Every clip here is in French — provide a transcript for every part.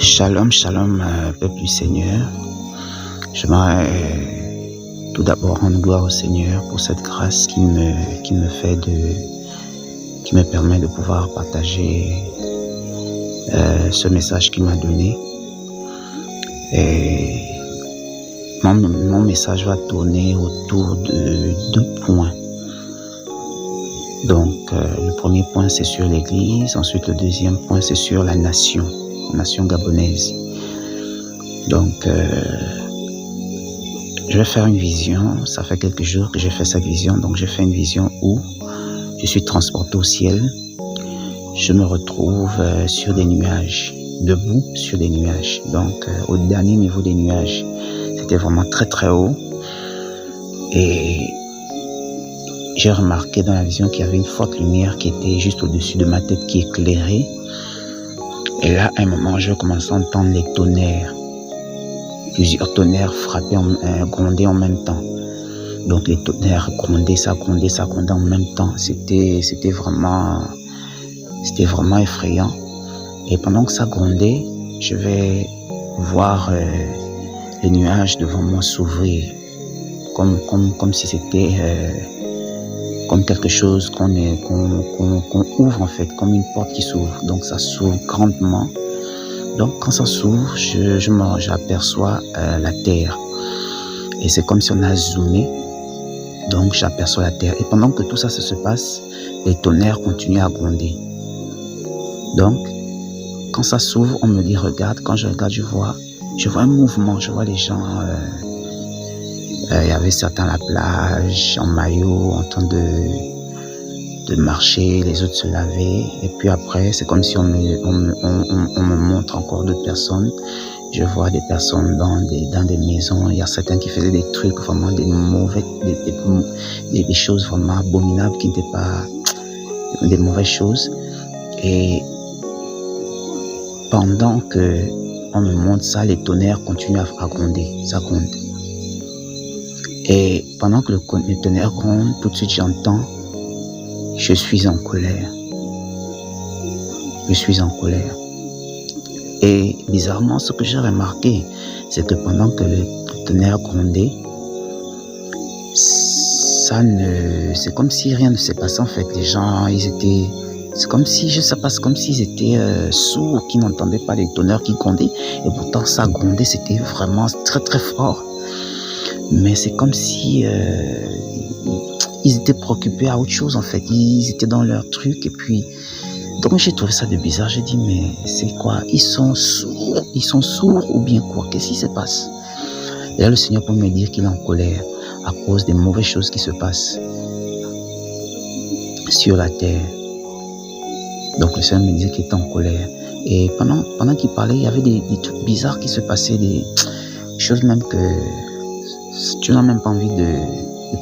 Shalom, shalom, peuple du Seigneur. J'aimerais tout d'abord rendre gloire au Seigneur pour cette grâce qui me permet de pouvoir partager ce message qu'il m'a donné. Et mon message va tourner autour de 2 points. Donc, le premier point, c'est sur l'Église. Ensuite, le deuxième point, c'est sur la nation gabonaise. Donc, je vais faire une vision. Ça fait quelques jours que j'ai fait cette vision. Donc, j'ai fait une vision où je suis transporté au ciel. Je me retrouve sur des nuages, debout sur des nuages. Donc, au dernier niveau des nuages, c'était vraiment très très haut. Et j'ai remarqué dans la vision qu'il y avait une forte lumière qui était juste au-dessus de ma tête, qui éclairait. Et là, à un moment, je commençais à entendre les tonnerres. Plusieurs tonnerres frappaient, grondaient en même temps. Donc les tonnerres grondaient, ça grondait en même temps. C'était vraiment effrayant. Et pendant que ça grondait, je vais voir les nuages devant moi s'ouvrir. Comme si c'était comme quelque chose qu'on ouvre en fait, comme une porte qui s'ouvre. Donc ça s'ouvre grandement. Donc quand ça s'ouvre, j'aperçois la terre. Et c'est comme si on a zoomé. Donc j'aperçois la terre. Et pendant que tout ça se passe, les tonnerres continuent à gronder. Donc quand ça s'ouvre, on me dit regarde. Quand je regarde, je vois un mouvement. Je vois les gens. Il y avait certains à la plage, en maillot, en train de marcher, les autres se lavaient. Et puis après, c'est comme si on me montre encore d'autres personnes. Je vois des personnes dans des maisons. Il y a certains qui faisaient des trucs vraiment des choses vraiment abominables qui n'étaient pas des mauvaises choses. Et pendant que on me montre ça, les tonnerres continuent à gronder. Ça gronde. Et pendant que le tonnerre gronde, tout de suite j'entends, je suis en colère. Je suis en colère. Et bizarrement, ce que j'ai remarqué, c'est que pendant que le tonnerre grondait, c'est comme si rien ne s'est passé en fait. Les gens, c'est comme si, je sais pas, c'est comme s'ils étaient sourds, qui n'entendaient pas les tonnerres qui grondaient. Et pourtant, ça grondait, c'était vraiment très très fort. Mais c'est comme si ils étaient préoccupés à autre chose en fait. Ils étaient dans leur truc et puis... Donc j'ai trouvé ça de bizarre. J'ai dit mais c'est quoi? Ils sont sourds ou bien quoi? Qu'est-ce qui se passe? Et là le Seigneur peut me dire qu'il est en colère à cause des mauvaises choses qui se passent sur la terre. Donc le Seigneur me disait qu'il était en colère. Et pendant qu'il parlait, il y avait des trucs bizarres qui se passaient, des choses même que tu n'as même pas envie de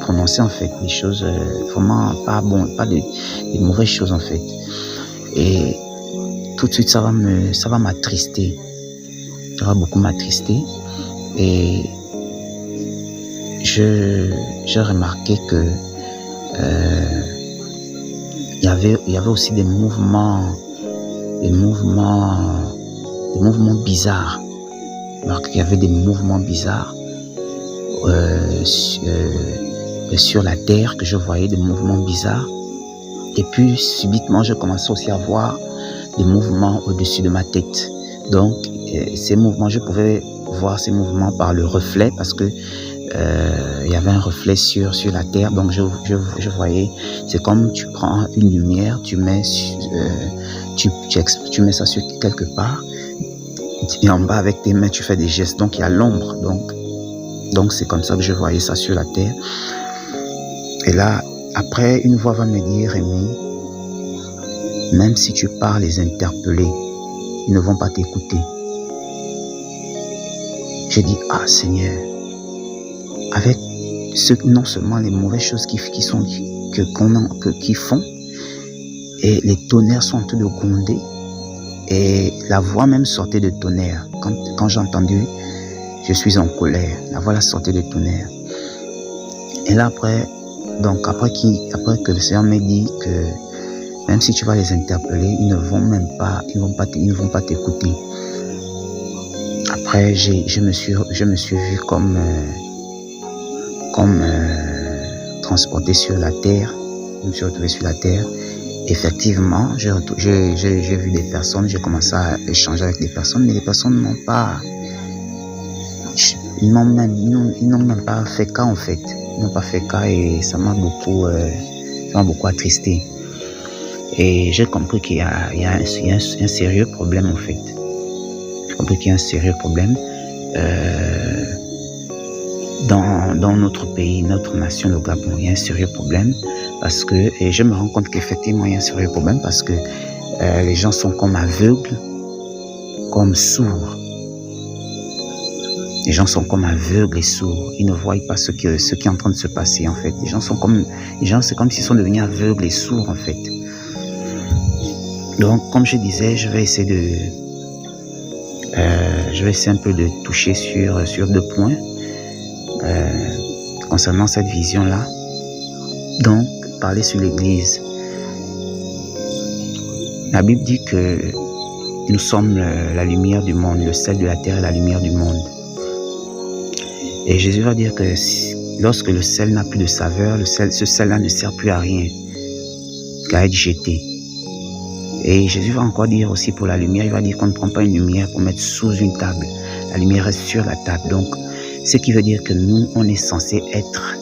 prononcer en fait, des choses vraiment pas bon, pas des mauvaises choses en fait. Et tout de suite ça va m'attrister, ça va beaucoup m'attrister. Et j'ai remarqué que il y avait aussi des mouvements bizarres. Alors qu'il y avait des mouvements bizarres sur la terre, que je voyais des mouvements bizarres. Et puis subitement je commençais aussi à voir des mouvements au-dessus de ma tête. Donc ces mouvements, je pouvais voir ces mouvements par le reflet, parce que il y avait un reflet sur la terre. Donc je voyais, c'est comme tu prends une lumière, tu mets ça sur quelque part, et en bas avec tes mains tu fais des gestes, donc il y a l'ombre. Donc c'est comme ça que je voyais ça sur la terre. Et là, après, une voix va me dire, Rémi, même si tu pars les interpeller, ils ne vont pas t'écouter. J'ai dit, ah Seigneur, avec non seulement les mauvaises choses qu'ils font, et les tonnerres sont en train de gronder, et la voix même sortait de tonnerre. Quand j'ai entendu, je suis en colère, la voix sortait de tonnerre. Et là après que le Seigneur m'ait dit que même si tu vas les interpeller, ils ne vont pas t'écouter. Après, je me suis vu comme transporté sur la terre. Je me suis retrouvé sur la terre. Effectivement, j'ai vu des personnes, j'ai commencé à échanger avec des personnes, mais les personnes ils n'ont même pas fait cas en fait. Ils n'ont pas fait cas et ça m'a beaucoup attristé. Et j'ai compris qu'il y a un sérieux problème en fait. J'ai compris qu'il y a un sérieux problème dans notre pays, notre nation, le Gabon. Il y a un sérieux problème et je me rends compte qu'effectivement il y a un sérieux problème parce que les gens sont comme aveugles, comme sourds. Les gens sont comme aveugles et sourds. Ils ne voient pas ce qui est en train de se passer en fait. Les gens, c'est comme s'ils sont devenus aveugles et sourds en fait. Donc, comme je disais, je vais essayer un peu de toucher sur 2 points concernant cette vision-là. Donc, parler sur l'Église. La Bible dit que nous sommes la lumière du monde, le sel de la terre et la lumière du monde. Et Jésus va dire que lorsque le sel n'a plus de saveur, ce sel-là ne sert plus à rien qu'à être jeté. Et Jésus va encore dire aussi pour la lumière, il va dire qu'on ne prend pas une lumière pour mettre sous une table. La lumière reste sur la table. Donc, ce qui veut dire que nous, on est censé être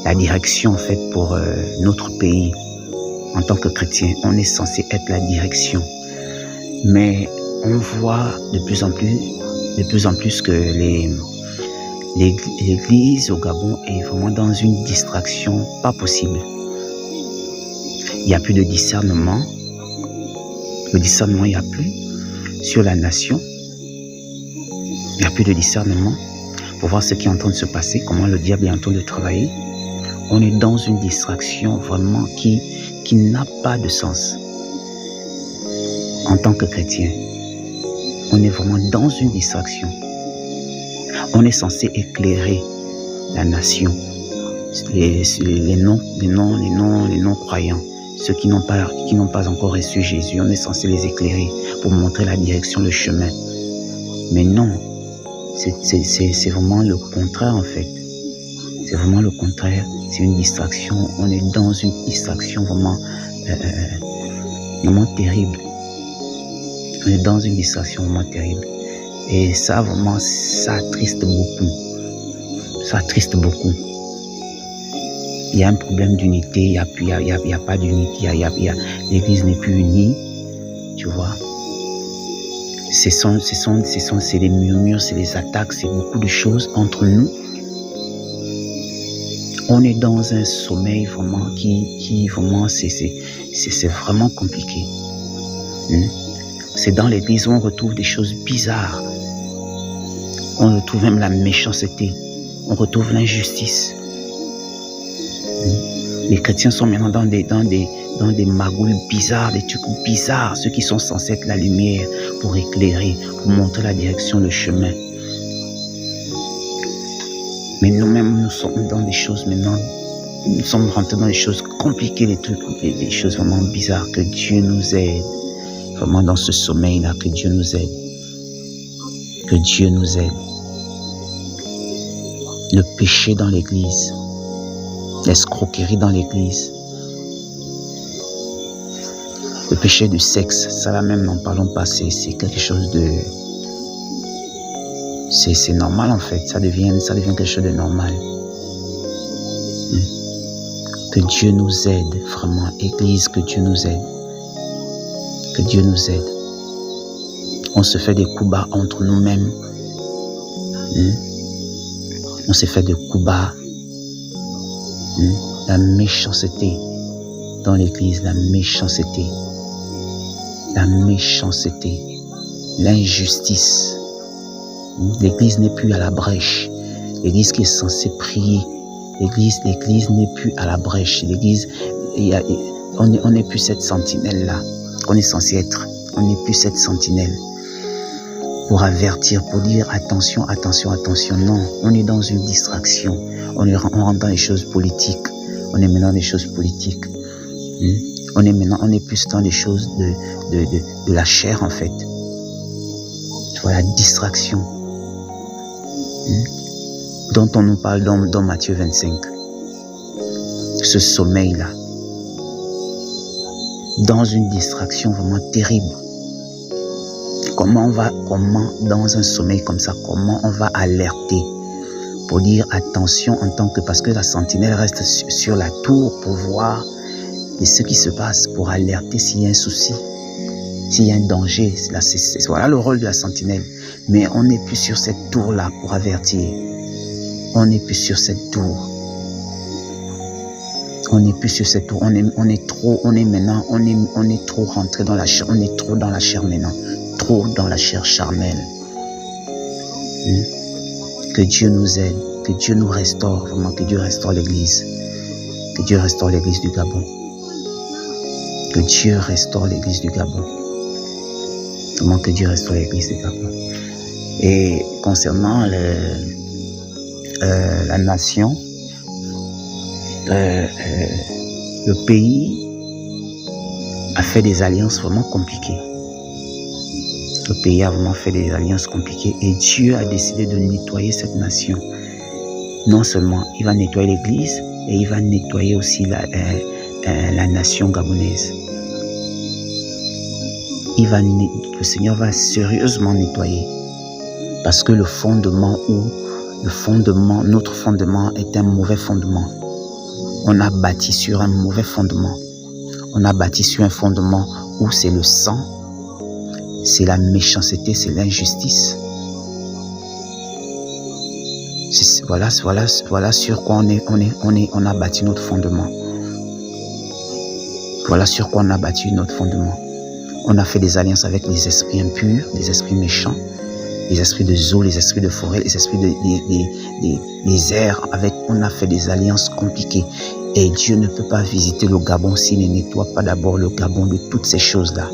la direction en fait pour notre pays. En tant que chrétien, on est censé être la direction. Mais on voit de plus en plus que l'Église au Gabon est vraiment dans une distraction pas possible. Il n'y a plus de discernement. Le discernement, il n'y a plus sur la nation. Il n'y a plus de discernement pour voir ce qui est en train de se passer, comment le diable est en train de travailler. On est dans une distraction vraiment qui n'a pas de sens. En tant que chrétien, on est vraiment dans une distraction. On est censé éclairer la nation, les non-croyants, ceux qui n'ont pas encore reçu Jésus. On est censé les éclairer pour montrer la direction, le chemin. Mais non, c'est vraiment le contraire en fait. C'est vraiment le contraire. C'est une distraction. On est dans une distraction vraiment terrible. On est dans une distraction vraiment terrible. Et ça, vraiment, ça attriste beaucoup. Ça attriste beaucoup. Il y a un problème d'unité, il n'y a pas d'unité, l'Église n'est plus unie, tu vois. C'est des murmures, c'est des attaques, c'est beaucoup de choses entre nous. On est dans un sommeil vraiment qui vraiment, c'est vraiment compliqué. C'est dans l'Église où on retrouve des choses bizarres. On retrouve même la méchanceté. On retrouve l'injustice. Les chrétiens sont maintenant dans des magouilles bizarres, des trucs bizarres, ceux qui sont censés être la lumière pour éclairer, pour montrer la direction, le chemin. Mais nous-mêmes, nous sommes dans des choses maintenant, nous sommes rentrés dans des choses compliquées, des choses vraiment bizarres. Que Dieu nous aide, vraiment dans ce sommeil-là, que Dieu nous aide. Que Dieu nous aide. Le péché dans l'Église, l'escroquerie dans l'Église, le péché du sexe, ça là même, n'en parlons pas, c'est quelque chose de... C'est normal en fait, ça devient quelque chose de normal. Que Dieu nous aide, vraiment, Église, que Dieu nous aide. Que Dieu nous aide. On se fait des coups bas entre nous-mêmes. On se fait des coups bas. La méchanceté dans l'Église, la méchanceté, l'injustice. L'Église n'est plus à la brèche. L'Église qui est censée prier, l'Église n'est plus à la brèche. L'Église, on n'est plus cette sentinelle-là qu'on est censé être. On n'est plus cette sentinelle pour avertir, pour dire attention, attention, attention. Non, on est dans une distraction. On rentre dans les choses politiques. On est maintenant dans les choses politiques. On est plus dans les choses de la chair en fait. Tu vois, la distraction. dont on nous parle dans Matthieu 25. Ce sommeil-là, dans une distraction vraiment terrible. Comment dans un sommeil comme ça, comment on va alerter pour dire attention parce que la sentinelle reste sur la tour pour voir ce qui se passe, pour alerter s'il y a un souci, s'il y a un danger. Voilà le rôle de la sentinelle. Mais on n'est plus sur cette tour-là pour avertir. On n'est plus sur cette tour. On n'est plus sur cette tour. On est trop rentré dans la chair. On est trop dans la chair maintenant. Trop dans la chair charnelle. Que Dieu nous aide. Que Dieu nous restaure. Vraiment, que Dieu restaure l'Église. Que Dieu restaure l'Église du Gabon. Que Dieu restaure l'Église du Gabon. Vraiment, que Dieu restaure l'Église du Gabon. Et concernant la nation, le pays a fait des alliances vraiment compliquées. Le pays a vraiment fait des alliances compliquées et Dieu a décidé de nettoyer cette nation. Non seulement il va nettoyer l'Église, et il va nettoyer aussi la nation gabonaise. Le Seigneur va sérieusement nettoyer. Parce que notre fondement est un mauvais fondement. On a bâti sur un mauvais fondement. On a bâti sur un fondement où c'est le sang, c'est la méchanceté, c'est l'injustice. Voilà sur quoi on a bâti notre fondement. Voilà sur quoi on a bâti notre fondement. On a fait des alliances avec les esprits impurs, les esprits méchants, les esprits de eaux, les esprits de forêt, les esprits des airs. On a fait des alliances compliquées. Et Dieu ne peut pas visiter le Gabon s'il ne nettoie pas d'abord le Gabon de toutes ces choses-là.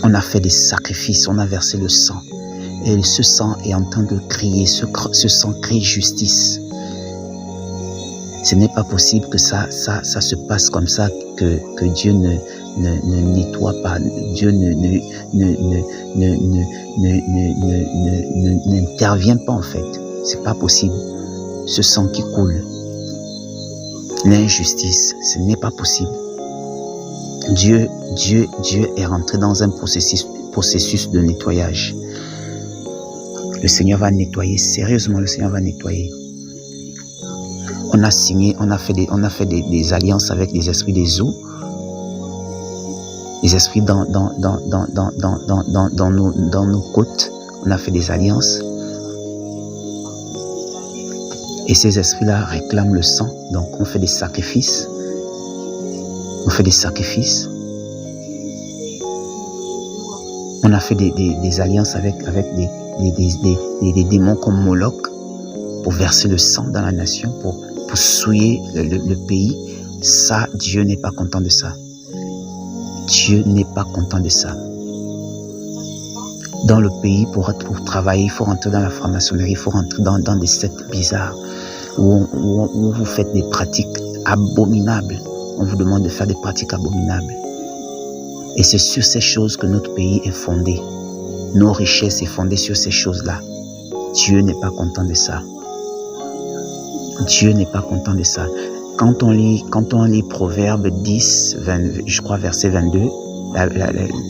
On a fait des sacrifices, on a versé le sang. Et ce sang est en train de crier, ce sang crie justice. Ce n'est pas possible que ça se passe comme ça, que Dieu ne nettoie pas, Dieu n'intervient pas en fait. C'est pas possible. Ce sang qui coule, l'injustice, ce n'est pas possible. Dieu est rentré dans un processus de nettoyage. Le Seigneur va nettoyer, sérieusement, le Seigneur va nettoyer. On a signé, on a fait des alliances avec les esprits des eaux, les esprits dans nos côtes. On a fait des alliances. Et ces esprits-là réclament le sang. Donc on fait des sacrifices. On fait des sacrifices. On a fait des alliances avec des démons comme Moloch pour verser le sang dans la nation, pour souiller le pays. Ça, Dieu n'est pas content de ça. Dieu n'est pas content de ça. Dans le pays, pour travailler, il faut rentrer dans la franc-maçonnerie, il faut rentrer dans des sectes bizarres où vous faites des pratiques abominables. On vous demande de faire des pratiques abominables. Et c'est sur ces choses que notre pays est fondé. Nos richesses sont fondées sur ces choses-là. Dieu n'est pas content de ça. Dieu n'est pas content de ça. Quand on lit Proverbe 10, 20, je crois verset 22,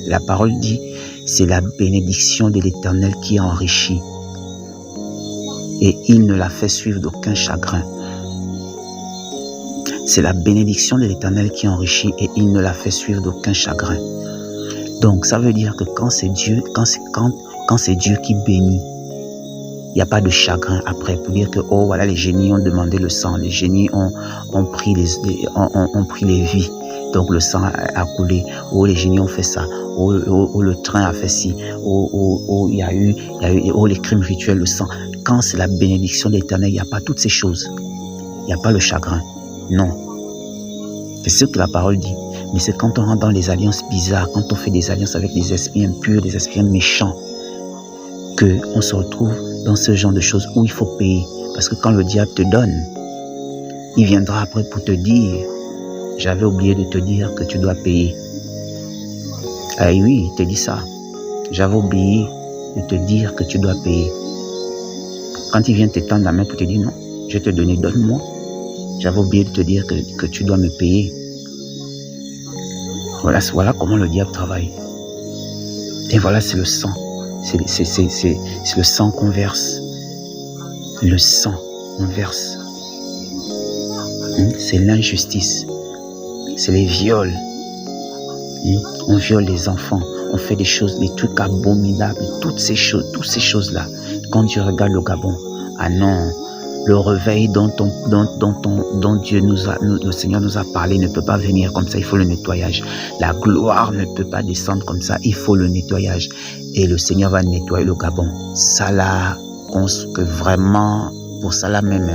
la parole dit, c'est la bénédiction de l'Éternel qui enrichit. Et il ne la fait suivre d'aucun chagrin. C'est la bénédiction de l'Éternel qui enrichit et il ne la fait suivre d'aucun chagrin. Donc ça veut dire que quand c'est Dieu qui bénit, il n'y a pas de chagrin après pour dire que oh voilà, les génies ont demandé le sang, les génies ont pris les vies, donc le sang a coulé, oh les génies ont fait ça, oh le train a fait ci, oh il y a eu oh les crimes rituels, le sang. Quand c'est la bénédiction de l'Éternel, il n'y a pas toutes ces choses, il n'y a pas le chagrin, non. C'est ce que la parole dit. Mais c'est quand on rentre dans les alliances bizarres, quand on fait des alliances avec des esprits impurs, des esprits méchants, qu'on se retrouve dans ce genre de choses où il faut payer. Parce que quand le diable te donne, il viendra après pour te dire, j'avais oublié de te dire que tu dois payer. Ah oui, il te dit ça. J'avais oublié de te dire que tu dois payer. Quand il vient te tendre la main pour te dire non, je vais te donner, donne-moi. J'avais oublié de te dire que tu dois me payer. Voilà comment le diable travaille. Et voilà, c'est le sang. C'est le sang qu'on verse. Le sang qu'on verse. C'est l'injustice. C'est les viols. On viole les enfants. On fait des choses, des trucs abominables. Toutes ces choses-là. Quand tu regardes le Gabon, ah non, le réveil dont Dieu le Seigneur nous a parlé ne peut pas venir comme ça, il faut le nettoyage. La gloire ne peut pas descendre comme ça, il faut le nettoyage. Et le Seigneur va nettoyer le Gabon. Ça là, que vraiment, pour ça là même,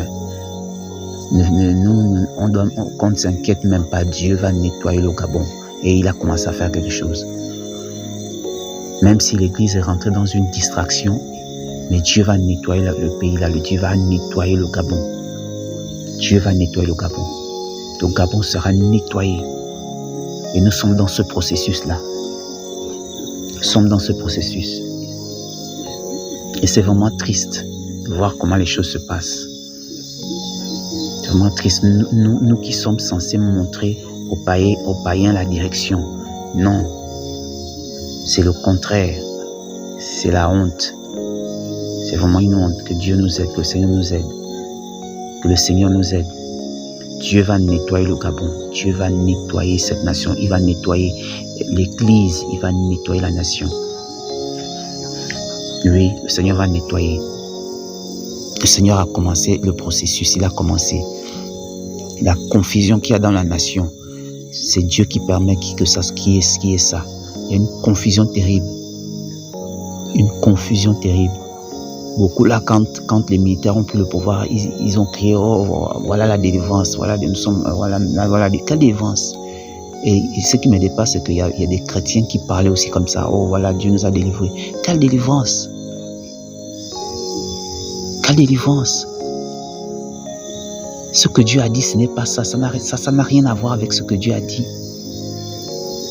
qu'on ne s'inquiète même pas, Dieu va nettoyer le Gabon. Et il a commencé à faire quelque chose. Même si l'Église est rentrée dans une distraction, mais Dieu va nettoyer le pays là, Dieu va nettoyer le Gabon. Dieu va nettoyer le Gabon. Le Gabon sera nettoyé. Et nous sommes dans ce processus-là. Nous sommes dans ce processus. Et c'est vraiment triste de voir comment les choses se passent. C'est vraiment triste. Nous qui sommes censés montrer aux païens la direction. Non. C'est le contraire. C'est la honte. C'est vraiment une honte. Que Dieu nous aide, que le Seigneur nous aide. Que le Seigneur nous aide. Dieu va nettoyer le Gabon. Dieu va nettoyer cette nation. Il va nettoyer l'Église. Il va nettoyer la nation. Oui, le Seigneur va nettoyer. Le Seigneur a commencé le processus. Il a commencé. La confusion qu'il y a dans la nation, c'est Dieu qui permet que ça, qui est ça. Il y a une confusion terrible. Une confusion terrible. Beaucoup là, quand les militaires ont pris le pouvoir, ils ont crié, oh, voilà la délivrance, voilà, quelle délivrance. Et ce qui me dépasse, c'est qu'il y a des chrétiens qui parlaient aussi comme ça, oh voilà, Dieu nous a délivrés. Quelle délivrance? Quelle délivrance? Ce que Dieu a dit, ce n'est pas ça, ça n'a rien à voir avec ce que Dieu a dit.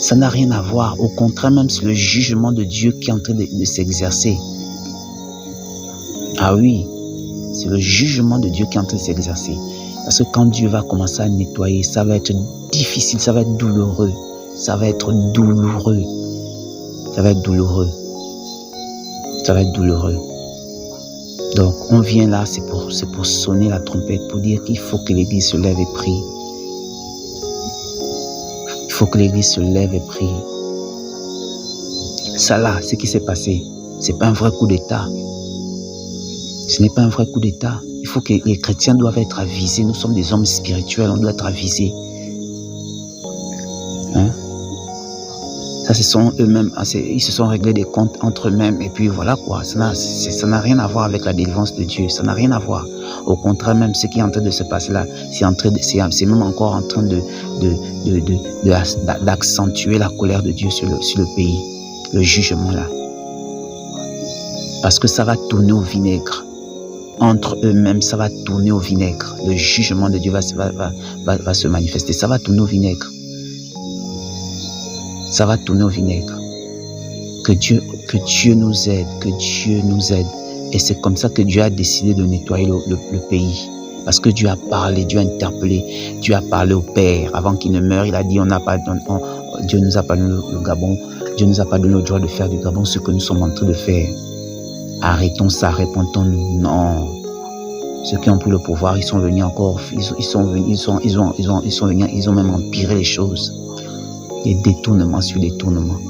Ça n'a rien à voir, au contraire même, c'est le jugement de Dieu qui est en train de s'exercer. Ah oui, c'est le jugement de Dieu qui est en train de s'exercer. Parce que quand Dieu va commencer à nettoyer, ça va être difficile, ça va être douloureux. Ça va être douloureux. Ça va être douloureux. Ça va être douloureux. Donc, on vient là, c'est pour sonner la trompette, pour dire qu'il faut que l'Église se lève et prie. Il faut que l'Église se lève et prie. Ça là, ce qui s'est passé, c'est pas un vrai coup d'État. Ce n'est pas un vrai coup d'État. Il faut que les chrétiens doivent être avisés. Nous sommes des hommes spirituels, on doit être avisés. Ça, ce sont eux-mêmes, ils se sont réglés des comptes entre eux-mêmes. Et puis voilà quoi, ça n'a rien à voir avec la délivrance de Dieu. Ça n'a rien à voir. Au contraire même, ce qui est en train de se passer là, c'est même encore en train d'accentuer la colère de Dieu sur le pays. Le jugement là. Parce que ça va tourner au vinaigre. Entre eux-mêmes, ça va tourner au vinaigre. Le jugement de Dieu va se manifester. Ça va tourner au vinaigre. Ça va tourner au vinaigre. Que Dieu nous aide. Que Dieu nous aide. Et c'est comme ça que Dieu a décidé de nettoyer le pays. Parce que Dieu a parlé, Dieu a interpellé, Dieu a parlé au Père. Avant qu'il ne meure, il a dit, Dieu nous a pas donné le Gabon. Dieu nous a pas donné le droit de faire du Gabon ce que nous sommes en train de faire. Arrêtons ça, répondons-nous. Non. Ceux qui ont pris le pouvoir, ils sont venus encore, ils ont même empiré les choses. Des détournements sur détournements.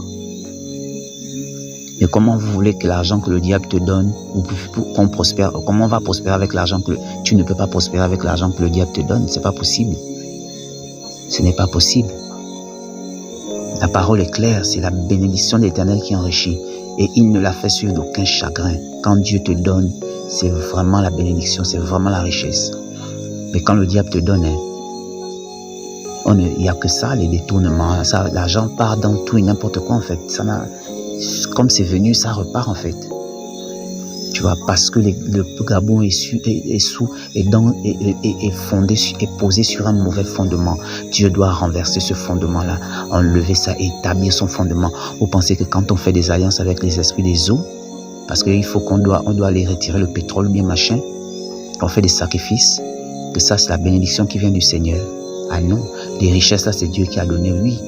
Mais comment vous voulez que l'argent que le diable te donne, qu'on prospère, comment on va prospérer avec l'argent que tu ne peux pas prospérer avec l'argent que le diable te donne? C'est pas possible. Ce n'est pas possible. La parole est claire, c'est la bénédiction de l'Éternel qui enrichit. Et il ne l'a fait sur d'aucun chagrin. Quand Dieu te donne, c'est vraiment la bénédiction, c'est vraiment la richesse. Mais quand le diable te donne, il n'y a que ça, les détournements. L'argent part dans tout et n'importe quoi en fait. Comme c'est venu, ça repart en fait. Tu vois, parce que le Gabon est posé sur un mauvais fondement. Dieu doit renverser ce fondement-là, enlever ça, établir son fondement. Vous pensez que quand on fait des alliances avec les esprits des eaux, parce qu'il faut on doit aller retirer le pétrole, bien machin, on fait des sacrifices, que ça c'est la bénédiction qui vient du Seigneur. Ah non, les richesses là c'est Dieu qui a donné, oui,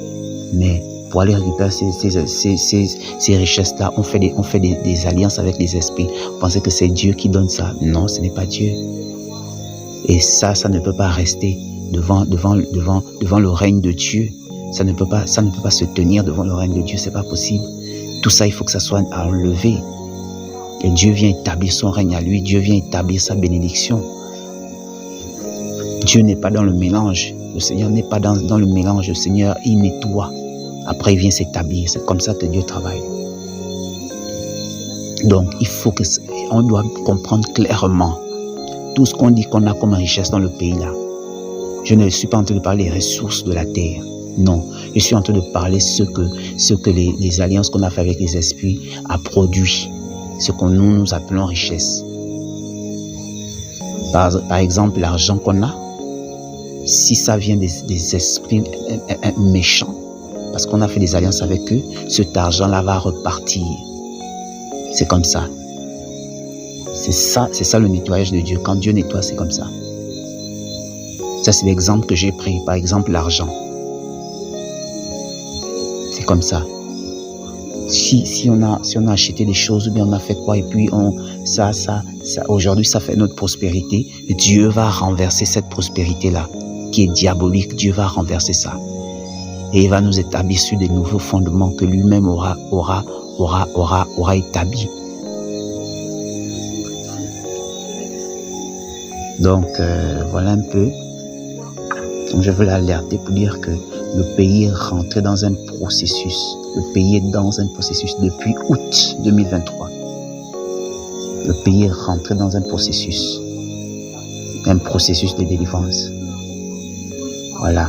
mais pour aller récupérer ces richesses-là, on fait des alliances avec les esprits. Vous pensez que c'est Dieu qui donne ça? Non, ce n'est pas Dieu. Et ça ne peut pas rester devant le règne de Dieu. Ça ne peut pas se tenir devant le règne de Dieu, c'est pas possible. Tout ça, il faut que ça soit enlevé. Et Dieu vient établir son règne à lui, Dieu vient établir sa bénédiction. Dieu n'est pas dans le mélange, le Seigneur n'est pas dans le mélange, le Seigneur, il nettoie. Après, il vient s'établir. C'est comme ça que Dieu travaille. Donc, on doit comprendre clairement tout ce qu'on dit qu'on a comme richesse dans le pays là. Je ne suis pas en train de parler des ressources de la terre. Non, je suis en train de parler ce que les alliances qu'on a fait avec les esprits a produit. Ce que nous appelons richesse. Par exemple, l'argent qu'on a, si ça vient des esprits méchants, parce qu'on a fait des alliances avec eux, cet argent-là va repartir. C'est comme ça. C'est ça le nettoyage de Dieu. Quand Dieu nettoie, c'est comme ça. Ça, c'est l'exemple que j'ai pris. Par exemple, l'argent. C'est comme ça. Si on a acheté des choses, ou bien on a fait quoi, et puis aujourd'hui, ça fait notre prospérité, Dieu va renverser cette prospérité-là, qui est diabolique. Dieu va renverser ça. Et il va nous établir sur des nouveaux fondements que lui-même aura établis. Donc, voilà un peu. Donc, je veux l'alerter pour dire que le pays est rentré dans un processus. Le pays est dans un processus depuis août 2023. Le pays est rentré dans un processus de délivrance. Voilà.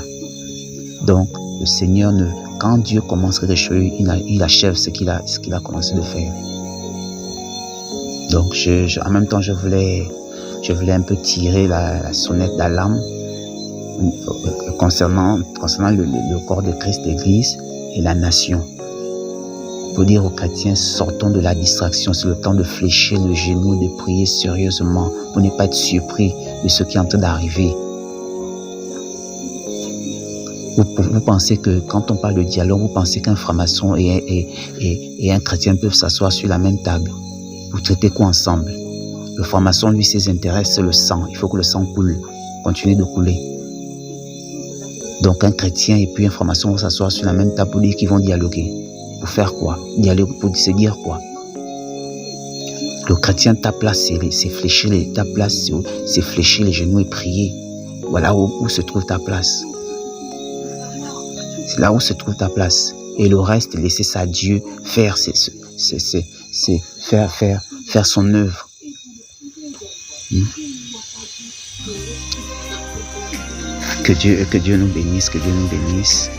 Donc, le Seigneur, quand Dieu commence quelque chose, il achève ce qu'il a commencé de faire. Donc, en même temps, je voulais un peu tirer la sonnette d'alarme concernant le corps de Christ, l'Église et la nation. Pour dire aux chrétiens, sortons de la distraction. C'est le temps de fléchir le genou, de prier sérieusement pour ne pas être surpris de ce qui est en train d'arriver. Vous pensez que quand on parle de dialogue, vous pensez qu'un franc-maçon et un chrétien peuvent s'asseoir sur la même table. Vous traitez quoi ensemble? Le franc-maçon, lui, ses intérêts, c'est le sang. Il faut que le sang coule, continue de couler. Donc un chrétien et puis un franc-maçon vont s'asseoir sur la même table pour dire qu'ils vont dialoguer. Pour faire quoi? Dialoguer pour se dire quoi? Le chrétien, ta place, c'est fléchir les genoux et prier. Voilà où se trouve ta place. C'est là où se trouve ta place. Et le reste, laisser ça à Dieu faire faire son œuvre. Que Dieu nous bénisse, que Dieu nous bénisse.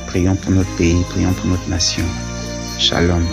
Prions pour notre pays, prions pour notre nation. Shalom.